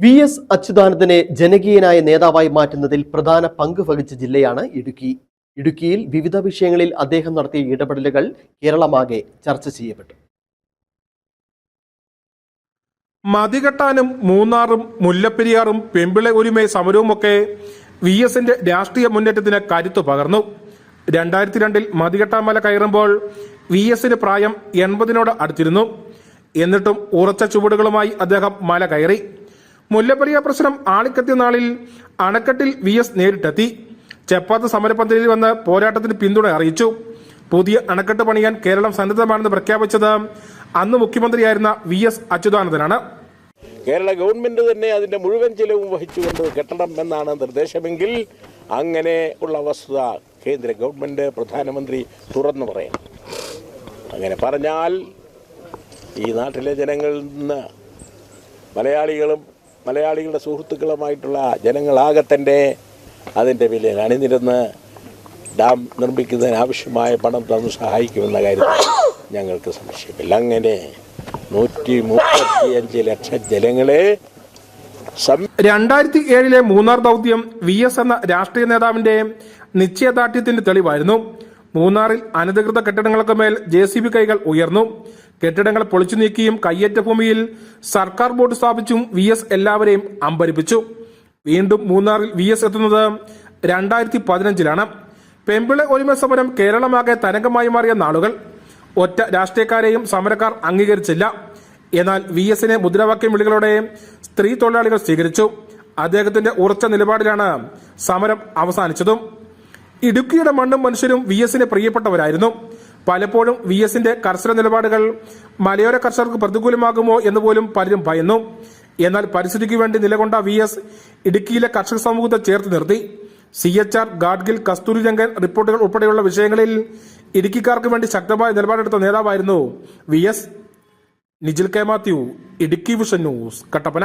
VS. അച്യുതാനന്ദനെ ജനകീയനായ നേതാവായി മാറ്റുന്നതിൽ പ്രധാന പങ്ക് വഹിച്ച ജില്ലയാണ് ഇടുക്കി. ഇടുക്കിയിൽ വിവിധ വിഷയങ്ങളിൽ അദ്ദേഹം നടത്തിയ ഇടപെടലുകൾ കേരളമാകെ ചർച്ച ചെയ്യപ്പെട്ടു. മതികെട്ടാനും മൂന്നാറും മുല്ലപ്പെരിയാറും പെമ്പിള ഒരുമൈ സമരവുമൊക്കെ വി.എസിന്റെ രാഷ്ട്രീയ മുന്നേറ്റത്തിന് കരുത്തു പകർന്നു. 2002 മതികെട്ടാമല കയറുമ്പോൾ വി.എസിന് പ്രായം 80നോട് അടുത്തിരുന്നു. എന്നിട്ടും ഉറച്ച ചുവടുകളുമായി അദ്ദേഹം മല കയറി. മുല്ലപ്പെരിയാർ പ്രശ്നം ആളിക്കത്തിയ നാളിൽ അണക്കെട്ടിൽ വി.എസ്. നേരിട്ടെത്തി. ചെപ്പാത്ത് സമരപന്തലിൽ വന്ന് പോരാട്ടത്തിന് പിന്തുണ അറിയിച്ചു. പുതിയ അണക്കെട്ട് പണിയാൻ കേരളം സന്നദ്ധമാണെന്ന് പ്രഖ്യാപിച്ചത് അന്ന് മുഖ്യമന്ത്രിയായിരുന്ന വി.എസ്. അച്യുതാനന്ദനാണ്. കേരള ഗവൺമെന്റ് തന്നെ അതിന്റെ മുഴുവൻ ചെലവും വഹിച്ചുകൊണ്ട് കെട്ടണം എന്നാണ് നിർദ്ദേശമെങ്കിൽ അങ്ങനെ ഉള്ള വസ്തുത കേന്ദ്ര ഗവൺമെന്റ് പ്രധാനമന്ത്രി തുറന്നു പറയണം. അങ്ങനെ പറഞ്ഞാൽ ഈ നാട്ടിലെ ജനങ്ങളിൽ നിന്ന് മലയാളികളുടെ സുഹൃത്തുക്കളുമായിട്ടുള്ള ജനങ്ങളാകെ തന്നെ അതിൻ്റെ വിലയിൽ അണിനിരന്ന് ഡാം നിർമ്മിക്കുന്നതിന് ആവശ്യമായ പണം തന്നു സഹായിക്കുമെന്ന കാര്യത്തിൽ ഞങ്ങൾക്ക് സംശയമില്ല. അങ്ങനെ 135 ലക്ഷം ജനങ്ങളെ 2007 മൂന്നാർ ദൗത്യം വി.എസ്. എന്ന രാഷ്ട്രീയ നേതാവിന്റെ നിശ്ചയദാർഢ്യത്തിന്റെ തെളിവായിരുന്നു. മൂന്നാറിൽ അനധികൃത കെട്ടിടങ്ങൾക്ക് മേൽ JCB കൈകൾ ഉയർന്നു. കെട്ടിടങ്ങൾ പൊളിച്ചു നീക്കിയും കയ്യേറ്റ ഭൂമിയിൽ സർക്കാർ ബോർഡ് സ്ഥാപിച്ചും വി.എസ്. എല്ലാവരെയും അമ്പരിപ്പിച്ചു. വീണ്ടും മൂന്നാറിൽ വി.എസ്. എത്തുന്നത് 2015 പെമ്പിള ഒരുമ സമരം കേരളമാകെ തരംഗമായി മാറിയ നാളുകൾ. ഒറ്റ രാഷ്ട്രീയക്കാരെയും സമരക്കാർ അംഗീകരിച്ചില്ല. എന്നാൽ വി.എസിനെ മുദ്രാവാക്യം വിളികളോടെ സ്ത്രീ തൊഴിലാളികൾ സ്വീകരിച്ചു. അദ്ദേഹത്തിന്റെ ഉറച്ച നിലപാടിലാണ് സമരം അവസാനിച്ചതും. ഇടുക്കിയുടെ മണ്ണും മനുഷ്യരും വി.എസിന് പ്രിയപ്പെട്ടവരായിരുന്നു. പലപ്പോഴും വി.എസിന്റെ കർശന നിലപാടുകൾ മലയോര കർഷകർക്ക് പ്രതികൂലമാകുമോ എന്ന് പോലും പലരും ഭയന്നു. എന്നാൽ പരിസ്ഥിതിക്ക് വേണ്ടി നിലകൊണ്ട വി.എസ്. ഇടുക്കിയിലെ കർഷക സമൂഹത്തെ ചേർത്ത് നിർത്തി. CHR, ഗാഡ്ഗിൽ, കസ്തൂരി രംഗൻ റിപ്പോർട്ടുകൾ ഉൾപ്പെടെയുള്ള വിഷയങ്ങളിൽ ഇടുക്കിക്കാർക്ക് വേണ്ടി ശക്തമായ നിലപാടെടുത്ത നേതാവായിരുന്നു VS. Nijil K. Mathew, Idukki vision news, Kattappana.